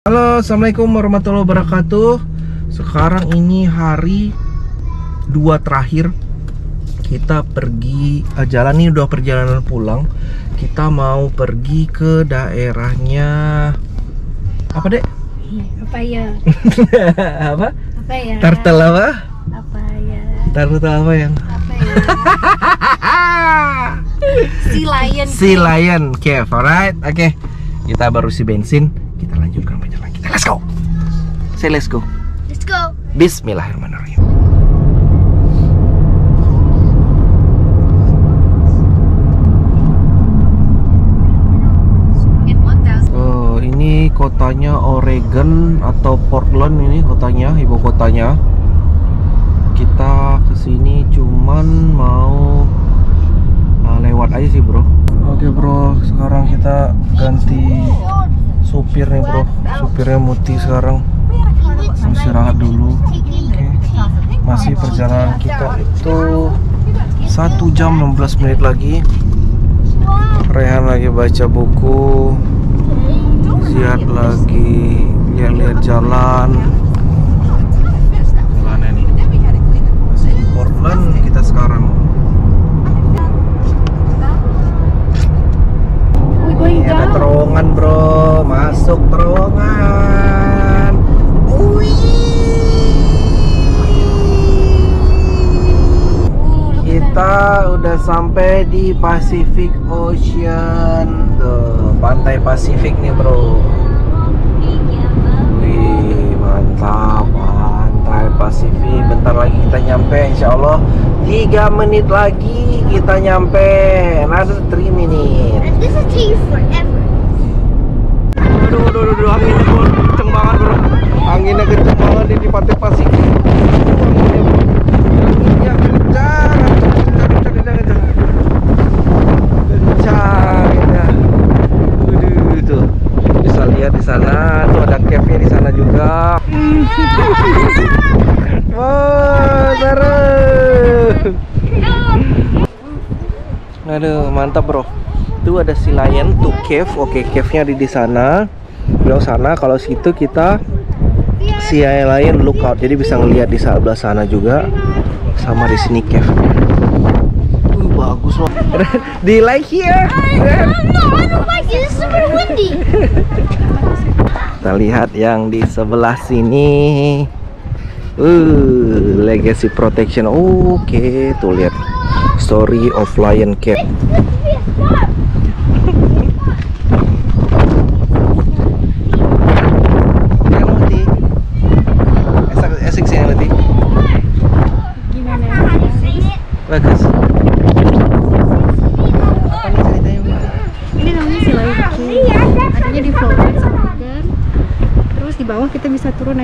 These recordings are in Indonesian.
Halo, assalamualaikum warahmatullahi wabarakatuh. Sekarang ini hari 2 terakhir kita pergi jalan, ini udah perjalanan pulang. Kita mau pergi ke daerahnya apa, Dek? Apa ya? Apa? Apa ya? Turtle apa? Apa ya? Turtle apa yang? Apa ya? Sea Lion Cave, alright? Oke, kita baru isi bensin. Kita lanjutkan perjalanan kita. Let's go. Say let's go. Let's go. Bismillahirrahmanirrahim. Oh, ini kotanya Oregon atau Portland, ini kotanya, ibu kotanya. Kita kesini cuman mau lewat aja sih, bro. Oke, bro, sekarang kita ganti supir nih, bro. Supirnya Muti sekarang istirahat dulu. Oke. Masih perjalanan kita itu 1 jam 16 menit lagi. Rehan lagi baca buku, Ziad lagi lihat-lihat jalan. Jalannya nih masih di Portland kita sekarang. Ini ada terowongan, bro. Masuk terowongan. Kita udah sampai di Pacific Ocean. Tuh, pantai Pasifik nih, bro. Wih, mantap. Pantai Pasifik. Bentar lagi kita nyampe, insya Allah 3 menit lagi kita nyampe. Another 3 minutes. And this is tea forever. Aduh, anginnya kenceng banget, bro. Anginnya kenceng banget di Pantai Pasifik. Anginnya kencang. Tuh bisa lihat di sana, tuh ada cave-nya di sana juga. Wah, seru. Aduh, mantap, bro. Tuh ada Sea Lion, tuh cave. Oke, cave-nya di sana. Belok sana, kalau situ kita Sea Lion lookout. Jadi bisa ngelihat di sebelah sana juga. Sama di sini cave. Bagus loh. Do you like here? No, I don't like it. It's super windy. Kita lihat yang di sebelah sini. Legacy Protection. Oke, tuh lihat. Story of Lion Cave. Asik sih nanti. Gimana? Bagus. Ini namanya Sea Lion Cave. Adanya di Florence, Oregon. Terus di bawah kita bisa turun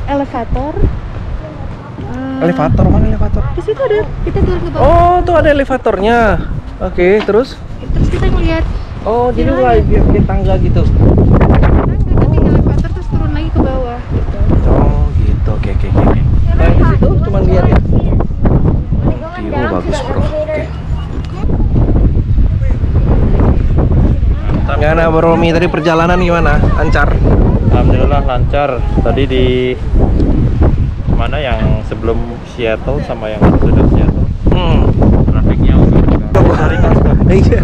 elevator. Elevator, mana elevator? Di situ ada. Kita turun ke bawah. Oh, tuh ada elevatornya. Oke, terus? Terus kita ngeliat. Oh, jadi kayak tangga gitu. Nanti elevator terus turun lagi ke bawah. Gitu. Oh, gitu. Oke. Nah, di situ cuma lihat ya. View bagus, bro. Oke. Gimana, Bro Mi? Tadi perjalanan gimana? Lancar? Alhamdulillah lancar. Tadi di mana yang sebelum Seattle sama yang sudah Seattle. Trafiknya udah cari custom. Iya.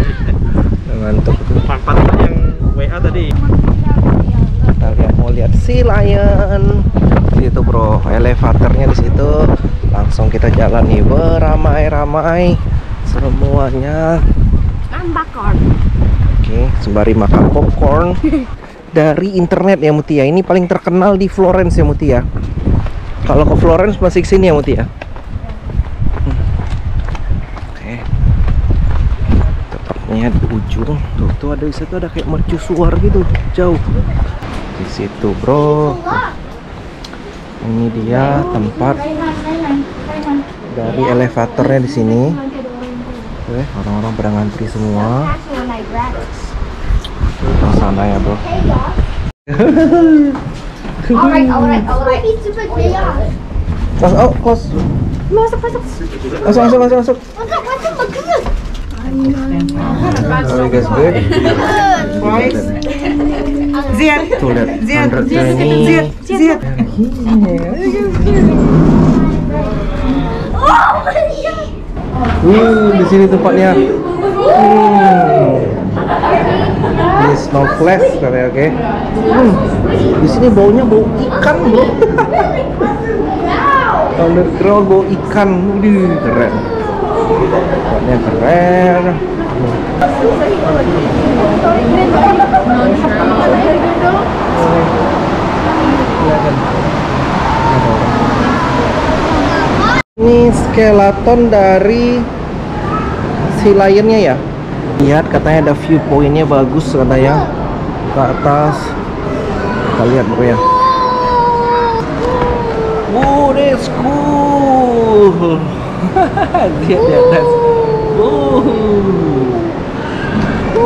Mantap. Manfaat yang WA tadi. Kita mau lihat Sea Lion. Situ, bro. Elevatornya di situ. Langsung kita jalan nih beramai-ramai semuanya. Popcorn. Oke, sembari makan popcorn dari internet ya, Mutia. Ini paling terkenal di Florence ya, Mutia. Kalau ke Florence masih kesini ya, Mutia. Oke. Tepatnya di ujung. Tuh ada di situ, ada kayak mercusuar gitu, jauh. Di situ, bro. Ini dia tempat dari elevatornya di sini. Oke, orang-orang pada ngantri semua. Ke sana ya, bro. Alright. Close. Masuk. Masuk. Look good. Are you guys good? Tuh lihat 120. Di sini tempatnya. Ini snowflakes katanya, oke. Di sini baunya bau ikan, bro. Underground bau ikan, keren. Tempatnya keren. Ini skeleton dari si lionnya ya. Lihat katanya ada viewpointnya bagus katanya ke atas. Kita lihat bro ya. Wow, that's cool. Lihat that's.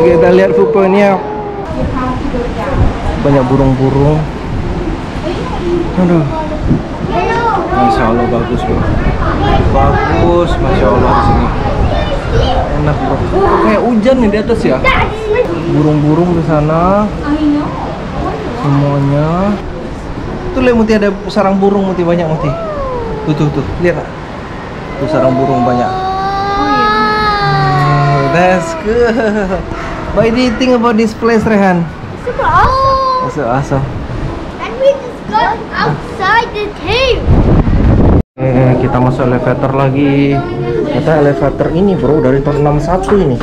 Kita lihat viewpointnya. Banyak burung-burung. Aduh. Masya Allah bagus bro. Bagus, Masya Allah di sini. Enak bro. Kayak hujan nih di atas ya. Burung-burung di sana. Semuanya. Tuh lihat Muti, ada sarang burung Muti, banyak Muti. Tuh, lihat. Tuh sarang burung banyak. That's good. What do you think about this place, Rehan? Super awesome. So awesome. And we just got outside the cave. Kita masuk elevator lagi. Kata elevator ini bro dari tahun 61 ini.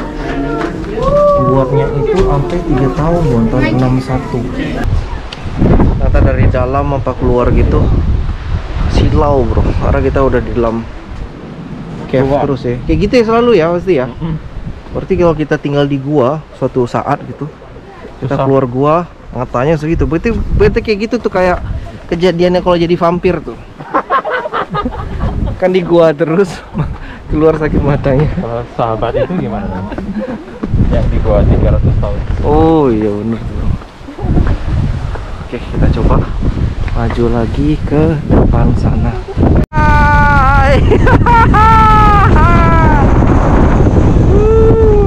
Buatnya itu sampai 3 tahun bro, tahun 61. Ternyata dari dalam apa keluar gitu silau bro. Karena kita udah di dalam cave terus ya. Kayak gitu ya selalu ya pasti ya. Berarti kalau kita tinggal di gua suatu saat gitu, kita keluar gua matanya segitu. Berarti kayak gitu tuh kayak kejadiannya kalau jadi vampir tuh. Kan di gua terus keluar sakit matanya. Kalau sahabat itu gimana? Yang di gua 300 tahun. Oh iya bener bro. Oke, kita coba maju lagi ke depan sana. Hai.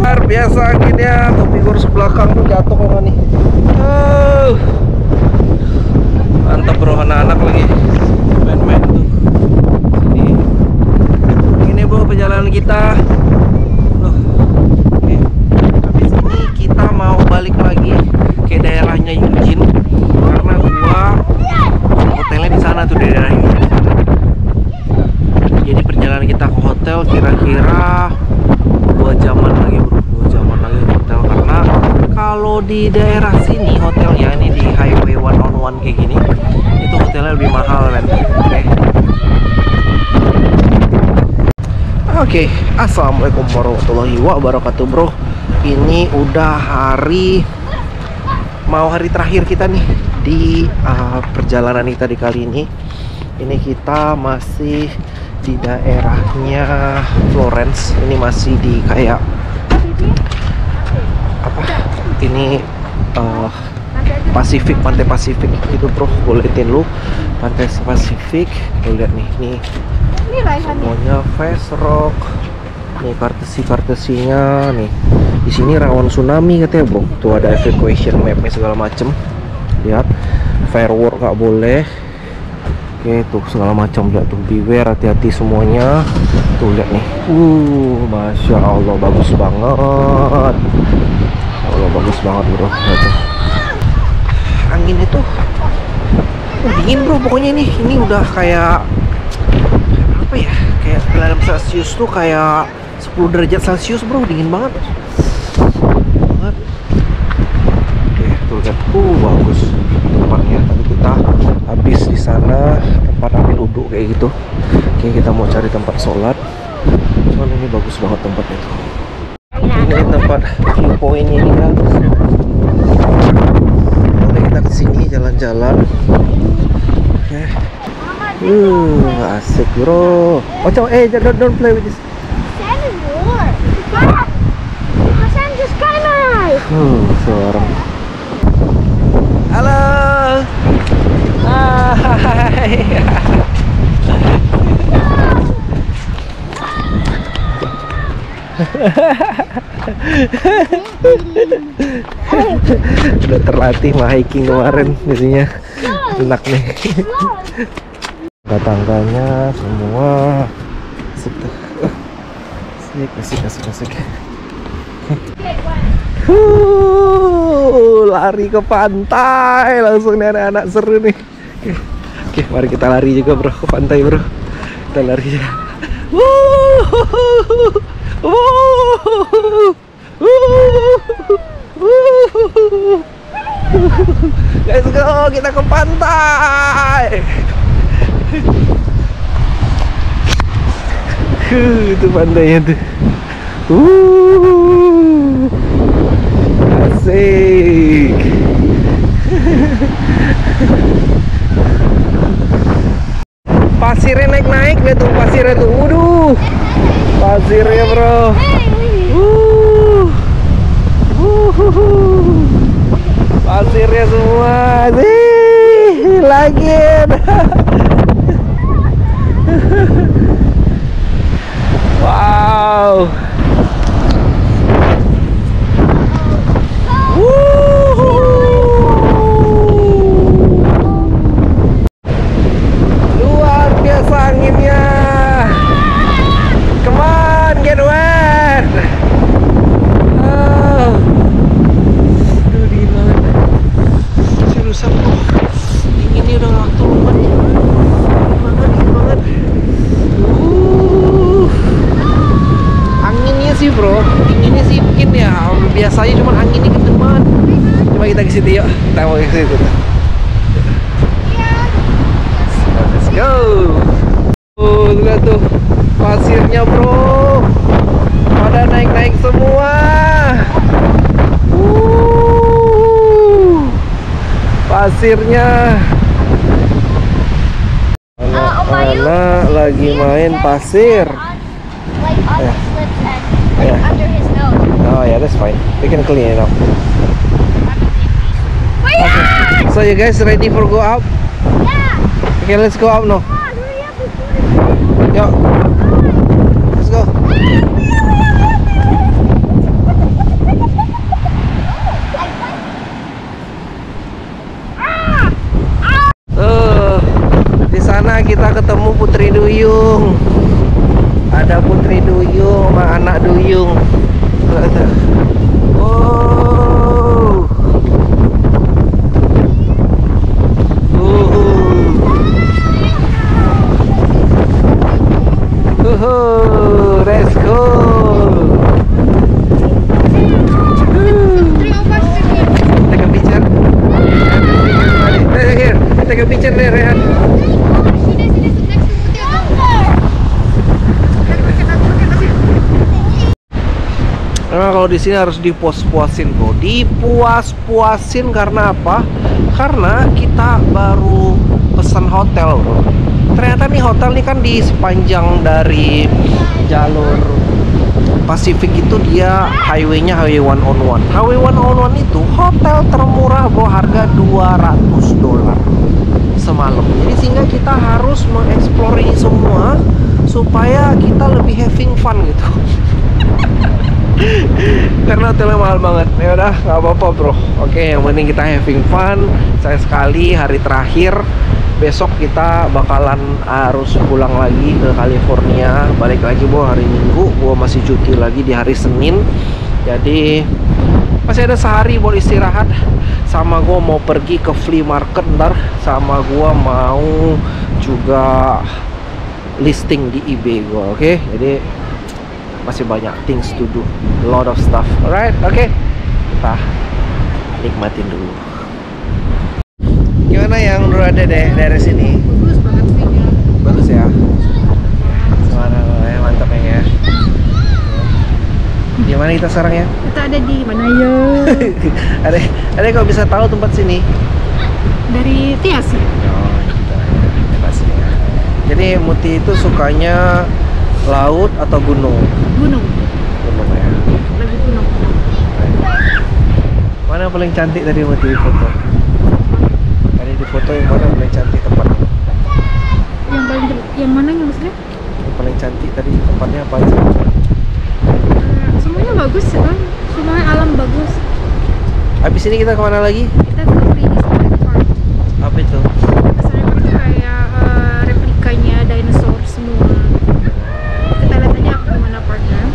Luar biasa anginnya. Topi gua harus belakang tuh jatuh kalau nih. Mantap bro, anak-anak lagi main-main tuh. Ini bro perjalanan kita. Oke. Habis ini kita mau balik lagi ke daerahnya Eugene karena hotelnya di sana tuh, daerah Eugene. Jadi perjalanan kita ke hotel kira-kira 2 jaman lagi bro, 2 jaman lagi ke hotel, karena kalau di daerah sini hotelnya ini di highway 101 kayak gini itu hotelnya lebih mahal kan. Oke, assalamualaikum warahmatullahi wabarakatuh bro. Ini udah mau hari terakhir kita nih di perjalanan kita di kali ini. Ini kita masih di daerahnya Florence. Ini masih di kayak apa? Ini Pasifik, pantai Pasifik gitu bro. Gue liatin lu pantai Pasifik. Tuh lihat nih, nih semuanya face rock. Nih kartesi-kartesinya nih. Di sini rawan tsunami katanya bro. Tuh ada evacuation mapnya segala macem. Lihat, firework nggak boleh. Oke, tuh segala macam, lihat tuh, beware, hati-hati semuanya. Tuh lihat nih. Masya Allah bagus banget. Allah bagus banget bro. Lihat tuh. Angin itu dingin bro pokoknya ini udah kayak apa ya, kayak dalam Celsius tuh kayak 10 derajat Celcius bro, dingin banget. Oke, tuh lihat, bagus tempatnya. Tadi kita habis di sana tempat ambil uduk kayak gitu. Oke, kita mau cari tempat sholat. Soalnya ini bagus banget tempatnya tuh. Ini tempat viewpoint ini kan. Boleh kita kesini jalan-jalan. Oke. Asik bro. Oh coba, don't play with this. Seorang. Halo. Hai. Udah terlatih mah hiking kemarin, jadinya enak nih. Tangganya semua asik. Lari ke pantai langsung nih anak-anak, seru nih. Oke, mari kita lari juga bro ke pantai bro. Kita lari ya. Let's go, kita ke pantai. Itu pantainya tuh. Asik. Pasirnya naik-naik deh tuh, pasirnya tuh. Waduh. Pasirnya, bro. Pasirnya semua. Lagi. Wow. Luar biasa anginnya. Come on, get wet. Aduh, dingin banget. Seriusan bro, dinginnya udah gak turun. Dingin banget. Anginnya sih bro, dinginnya sih bikin ya. Biasanya cuma anginnya kenceng banget. Coba kita ke situ yuk. Kita mau ke situ. Let's go. Lihat tuh pasirnya bro, pada naik-naik semua. Pasirnya. Anak-anak lagi main pasir. Like on the slips and Yeah. under his nose. Oh yeah, that's fine. We can clean it up. Okay. So you guys ready for go out? Yeah. Okay, let's go out now. Come on, hurry up and Yo, let's go. Di sana kita ketemu Putri Duyung. Ada Putri Duyung sama anak Duyung. Wow. Let's go. Take a picture. Here, take a picture there, Rehan. Nah, kalau di sini harus dipuas-puasin bro, dipuas-puasin karena apa? Karena kita baru pesan hotel bro. Ternyata nih hotel nih kan di sepanjang dari jalur Pasifik itu dia highway-nya highway 101. Highway 101 itu hotel termurah bro, harga $200 semalam. Jadi sehingga kita harus mengeksplor ini semua supaya kita lebih having fun gitu. Karena hotelnya mahal banget. Ya udah, nggak apa-apa bro. Oke, yang penting kita having fun. Saya sekali hari terakhir. Besok kita bakalan harus pulang lagi ke California. Balik lagi bro hari Minggu. Gua masih cuti lagi di hari Senin. Jadi masih ada sehari buat istirahat. Sama gua mau pergi ke flea market ntar. Sama gua mau juga listing di eBay gua. Oke, jadi masih banyak things to do, a lot of stuff. Alright, oke. Kita nikmatin dulu. Gimana yang berada dari sini? Bagus banget sih ya. Bagus ya. Gimana ya, mantap ya. Di mana kita sekarang ya? Kita ada di mana ya? Ada kalau bisa tahu tempat sini? Dari Tias ya? Oh, gitu. Tempat sini ya. Jadi Muti itu sukanya laut atau gunung? Gunung. Gunung ya. Lagi gunung. Mana yang paling cantik tadi Muti di foto? Tadi di foto yang mana paling cantik tempatnya? Yang mana yang maksudnya? Yang paling cantik tadi tempatnya apa aja? Semuanya bagus ya kan? Habis ini kita kemana lagi? Kita ke Prehistoric Park. Apa itu? Prehistoric Park itu kayak replikanya dinosaur semua. Kita lihat aja gimana parknya.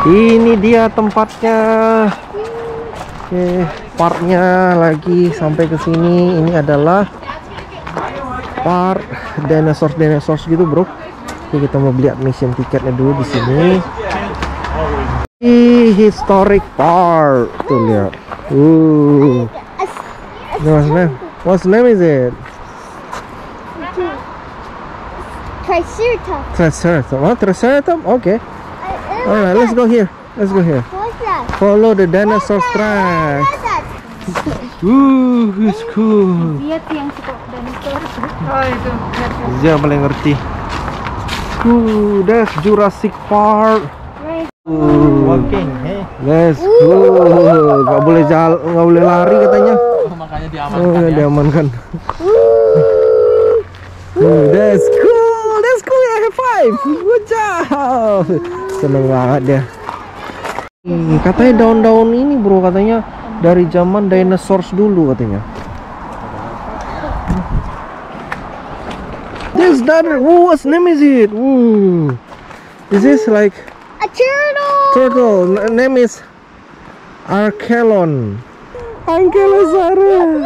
Ini dia tempatnya. Oke, parknya lagi sampai ke sini. Ini adalah park dinosaur gitu, bro. Oke, kita mau beli admission tiketnya dulu di sini. Di Historic Park. Tuh lihat. What's name is it? Triceratops. Triceratops. Oh, Triceratops. Okay. Alright, let's go here. Let's go here. What's that? Follow the dinosaur tracks. It's cool. Lihat yang suka dinosaur. Oh itu. Dia paling ngerti. That's Jurassic Park. Walking, hey. Let's go. Gak boleh jalan, gak boleh lari katanya. Makanya Oh, diamankan. That's cool. That's cool. High five. Good job. Seneng banget dia. Katanya daun-daun ini, bro, katanya dari zaman dinosaurs dulu katanya. This daughter, what's name is it? This is like A turtle. turtle. Name is Archelon. Ankylosaurus.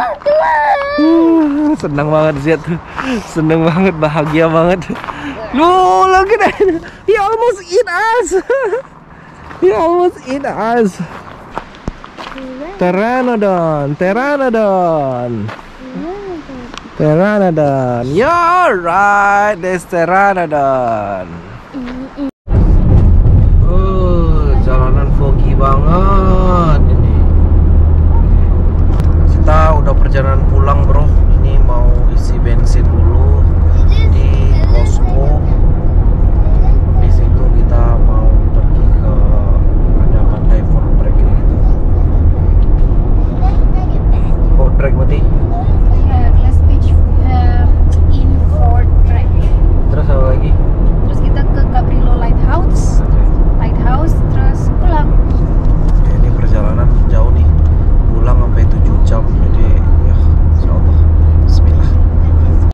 Senang banget Zed tuh. Senang banget, bahagia banget. Look at that. He almost eat us. He almost eat us. Pteranodon. You're right. There's Pteranodon. Jalanan foggy banget ini. Kita udah perjalanan pulang, bro. Ini mau isi bensin dulu di Costco. Di situ kita mau pergi ke ada pantai Fort Bragg gitu. Fort Bragg berarti